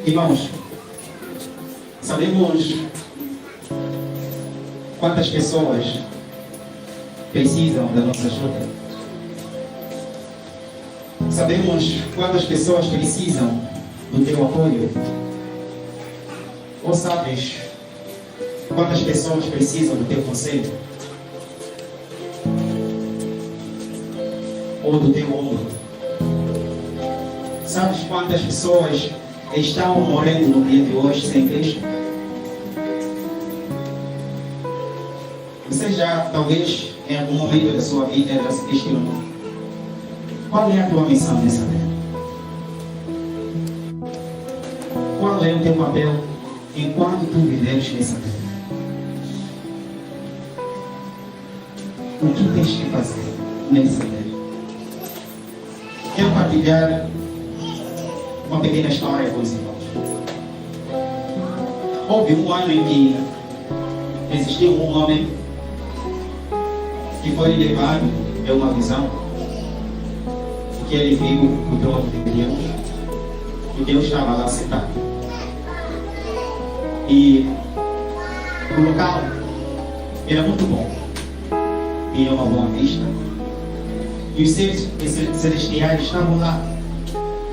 Irmãos, sabemos quantas pessoas precisam da nossa ajuda? Sabemos quantas pessoas precisam do teu apoio? Ou sabes quantas pessoas precisam do teu conselho? Ou do teu ombro? Sabes quantas pessoas estão morrendo no dia de hoje sem Cristo? Você já, talvez, em algum momento da sua vida, já se questionou: qual é a tua missão nessa terra? Qual é o teu papel enquanto tu viveres nessa terra? O que tens que fazer nessa terra? Quero partilhar uma pequena história com os irmãos. Houve um ano em que existiu um homem que foi levado a uma visão, que ele viu o trono de Deus, e Deus estava lá sentado. E o local era muito bom, tinha uma boa vista, e os seres celestiais estavam lá,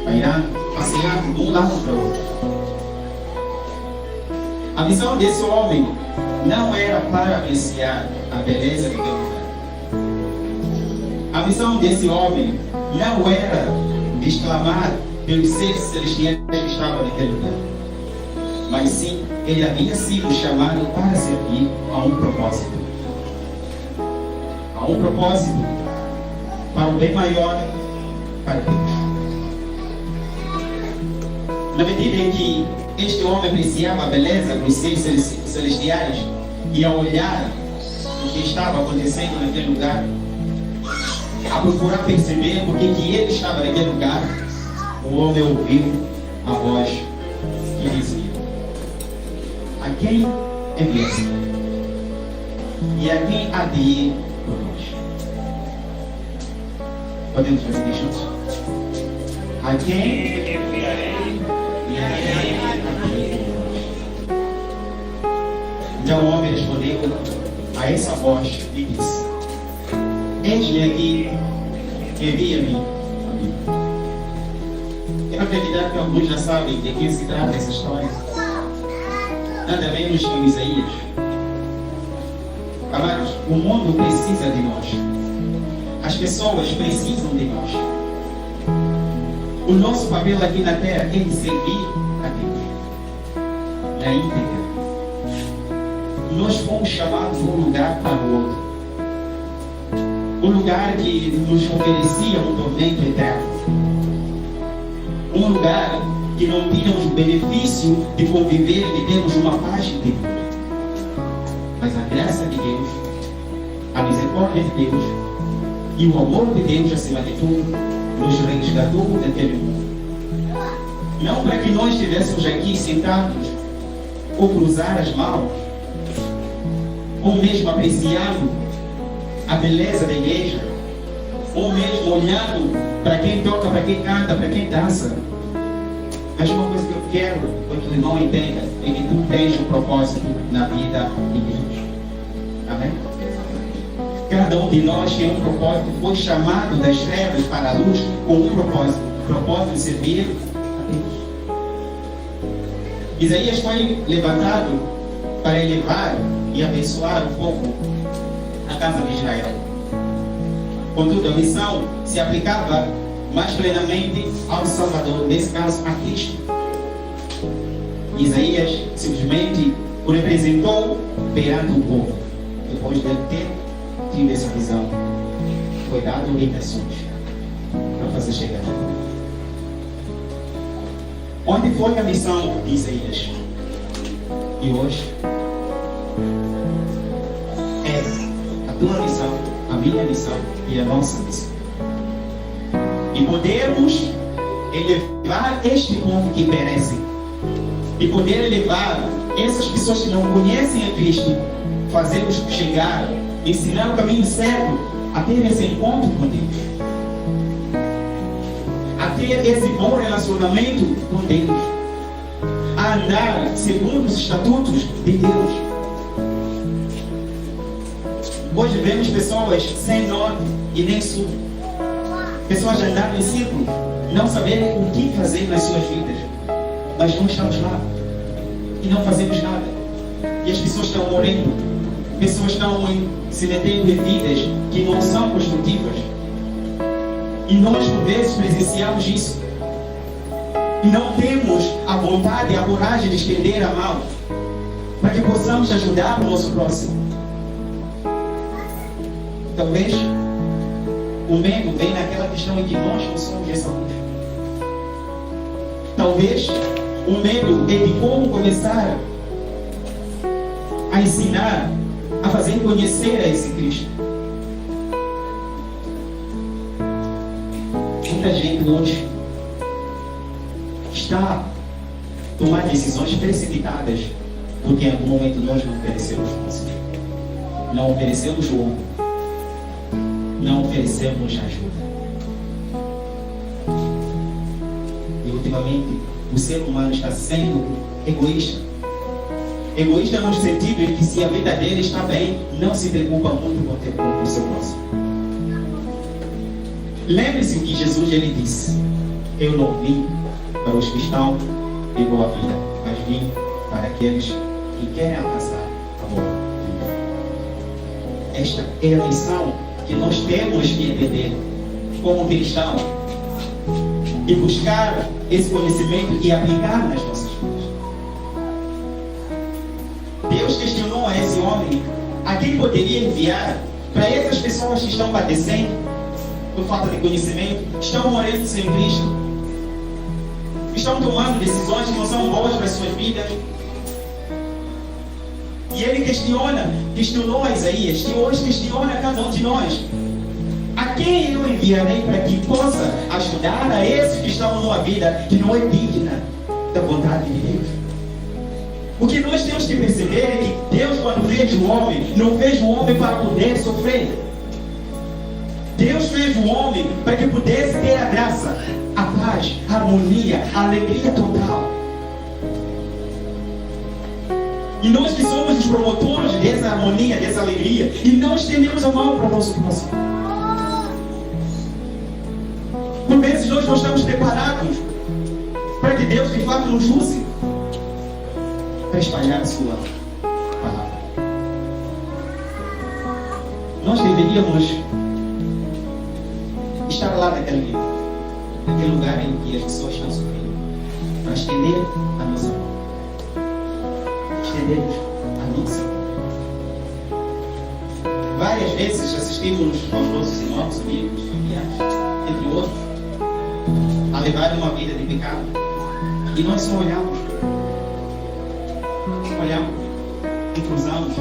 pairando, passeando de um lado para o outro. A visão desse homem não era para apreciar a beleza de Deus. A visão desse homem não era de exclamar pelos seres celestiais que estavam naquele lugar, mas sim, ele havia sido chamado para servir a um propósito. A um propósito para o bem maior, para Deus. Na medida em que este homem apreciava a beleza dos seres celestiais e a olhar o que estava acontecendo naquele lugar, a procurar perceber por que ele estava naquele lugar, o homem ouviu a voz que dizia: a quem enviaste? E a quem há de ir por nós? Podemos fazer juntos? A quem enviarei? E a quem há de ir por nós? Então o homem respondeu a essa voz e disse: eis-me aqui, envia-me. Quero acreditar que alguns já sabem de quem se trata essa história. Nada menos que o Isaías. Amados, o mundo precisa de nós. As pessoas precisam de nós. O nosso papel aqui na terra é de servir a Deus na íntegra. Nós fomos chamados de um lugar para o outro. Um lugar que nos oferecia um tormento eterno. Um lugar que não tínhamos o benefício de conviver e termos uma paz interior. Mas a graça de Deus, a misericórdia de Deus e o amor de Deus, acima de tudo, nos resgatou daquele mundo. Não para que nós estivéssemos aqui sentados ou cruzar as mãos, ou mesmo apreciando a beleza da igreja, ou mesmo olhando para quem toca, para quem canta, para quem dança. Mas uma coisa que eu quero que o irmão entenda é que tu tens um propósito na vida de Deus. Amém? Cada um de nós tem um propósito, foi chamado das trevas para a luz com um propósito. O propósito de servir a Deus. Isaías foi levantado para elevar e abençoar um pouco a casa de Israel. Contudo, a missão se aplicava mais plenamente ao Salvador, nesse caso a Cristo. Isaías simplesmente o representou perante o povo. Depois de ter tido essa visão, foi dado orientações para fazer chegar. Onde foi a missão de Isaías? E hoje é a tua missão, a minha missão e a nossa missão. E podermos elevar este povo que perece. E poder elevar essas pessoas que não conhecem a Cristo, fazê-los chegar, ensinar o caminho certo, a ter esse encontro com Deus. A ter esse bom relacionamento com Deus. a andar segundo os estatutos de Deus. Hoje vemos pessoas sem norte e nem sul. Pessoas andando em círculo, não sabendo o que fazer nas suas vidas. Mas não estamos lá e não fazemos nada. E as pessoas estão morrendo. Pessoas estão se metendo em vidas que não são construtivas. E nós, por vezes, presenciamos isso. E não temos a vontade e a coragem de estender a mão para que possamos ajudar o nosso próximo. Talvez o medo vem naquela questão em que nós não somos essa luz. Talvez o medo é de como começar a ensinar, a fazer conhecer a esse Cristo. Muita gente hoje está a tomar decisões precipitadas porque em algum momento nós não oferecemos conselho, não oferecemos o ombro, não oferecemos ajuda. E ultimamente o ser humano está sendo egoísta. Egoísta no sentido em que se a vida dele está bem, não se preocupa muito com o seu próximo. Lembre-se o que Jesus ele disse: eu não vim para os que estão em boa vida, mas vim para aqueles que querem alcançar a boa vida. Esta é a lição que nós temos que entender como cristãos e buscar esse conhecimento e aplicar nas nossas vidas. Deus questionou a esse homem a quem poderia enviar para essas pessoas que estão padecendo por falta de conhecimento, estão morrendo sem Cristo, estão tomando decisões que não são boas para as suas vidas. E ele questionou a Isaías, que hoje questiona a cada um de nós: a quem eu enviarei para que possa ajudar a esses que estão numa vida que não é digna da vontade de Deus? O que nós temos que perceber é que Deus, quando fez o homem, não fez o homem para poder sofrer. Deus fez o homem para que pudesse ter a graça, a paz, a harmonia, a alegria total. E nós que somos os promotores dessa harmonia, dessa alegria, e não estendemos a mão para o nosso próximo. Por vezes nós não estamos preparados para que Deus de fato nos use para espalhar a sua palavra. Nós deveríamos estar lá naquele lugar em que as pessoas estão sofrendo, para estender a nossa mão. Estendermos a nossa mão. Várias vezes assistimos aos nossos irmãos, amigos, familiares, entre outros, a levar uma vida de pecado. E nós só olhamos e cruzamos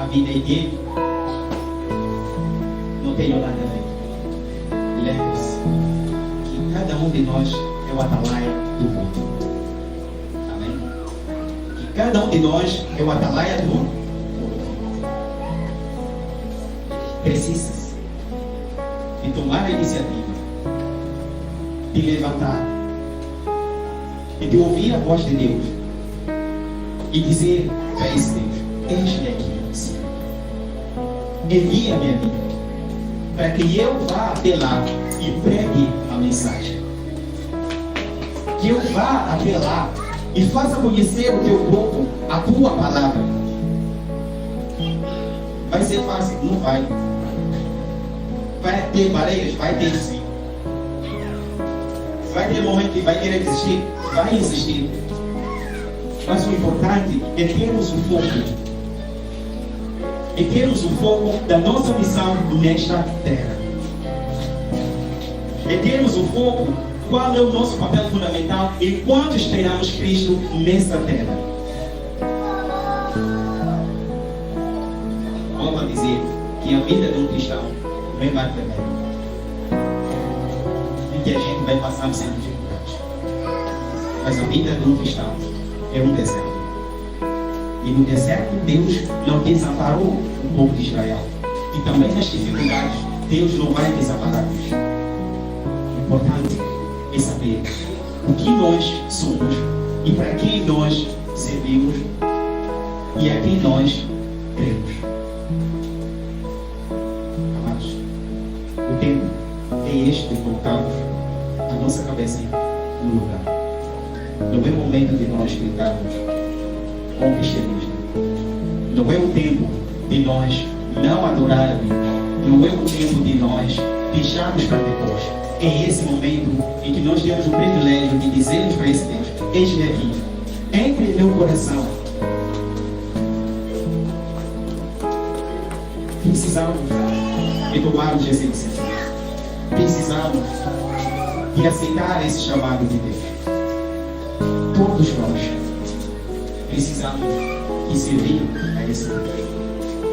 a vida dele. Não tenho nada a ver. Lembre-se que cada um de nós é o atalaia do mundo. Amém? Que cada um de nós é o atalaia do mundo. Precisa de tomar a iniciativa, de levantar e de ouvir a voz de Deus e dizer para esse Deus: eis-me aqui, Senhor. Envia-me a mim, para que eu vá até lá e pregue a mensagem. Que eu vá até lá e faça conhecer o teu povo a tua palavra. Vai ser fácil? Não vai. Vai ter barreiras? Vai ter sim. Vai ter momento que vai querer desistir? Vai existir. Mas o importante é termos o foco. É termos o foco da nossa missão nesta terra. É termos o foco qual é o nosso papel fundamental enquanto esperamos Cristo nesta terra. Volto a dizer que a vida de um cristão não é barco vermelho, em que a gente vai passar sem dificuldades. Mas a vida de um cristão é um deserto. E no deserto Deus não desamparou o povo de Israel. E também nas dificuldades Deus não vai desamparar-nos. O importante é saber o que nós somos e para quem nós servimos e a quem nós cremos. Amados, o tempo é este de colocarmos a nossa cabeça no lugar. Não é o momento de nós gritarmos com o cristianismo. Não é o tempo de nós não adorarmos. Não é o tempo de nós deixarmos para depois. É esse momento em que nós temos o privilégio de dizermos para esse Deus: eis-me aqui, entre em meu coração. Precisamos de tomarmos essa iniciativa. Precisamos de aceitar esse chamado de Deus. Todos nós precisamos de servir a esse Deus.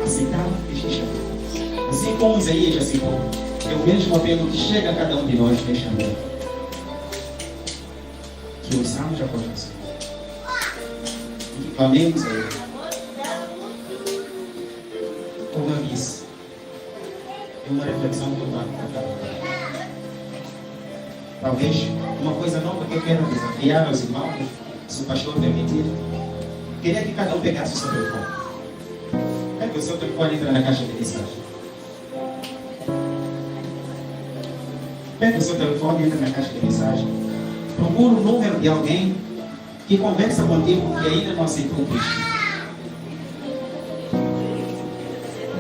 Aceitar este chamado. Assim como Isaías aceitou, é o mesmo apelo que chega a cada um de nós neste momento. Que ouçamos a voz do Senhor. E que clamemos a Ele. Como eu disse, é uma reflexão que eu trago para cada um. Talvez uma coisa nova que eu quero desafiar aos irmãos, se o pastor permitir, queria que cada um pegasse o seu telefone. Pega o seu telefone e entra na caixa de mensagem. Pega o seu telefone e entra na caixa de mensagem. Procura o número de alguém que conversa contigo que ainda não aceitou Cristo.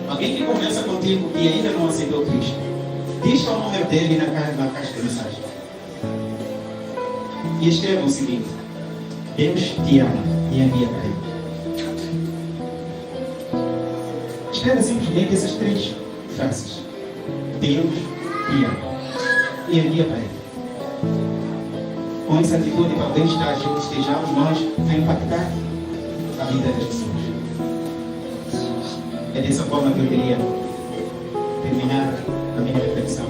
Alguém que conversa contigo que ainda não aceitou Cristo. Diz o número dele na caixa de mensagem. E escreva o seguinte: Deus te ama, e envia para ele. Escreva simplesmente essas 3 frases: Deus te ama, e envia para ele. Com essa atitude, talvez estejamos nós a impactar a vida das pessoas. É dessa forma que eu queria terminar a minha reflexão.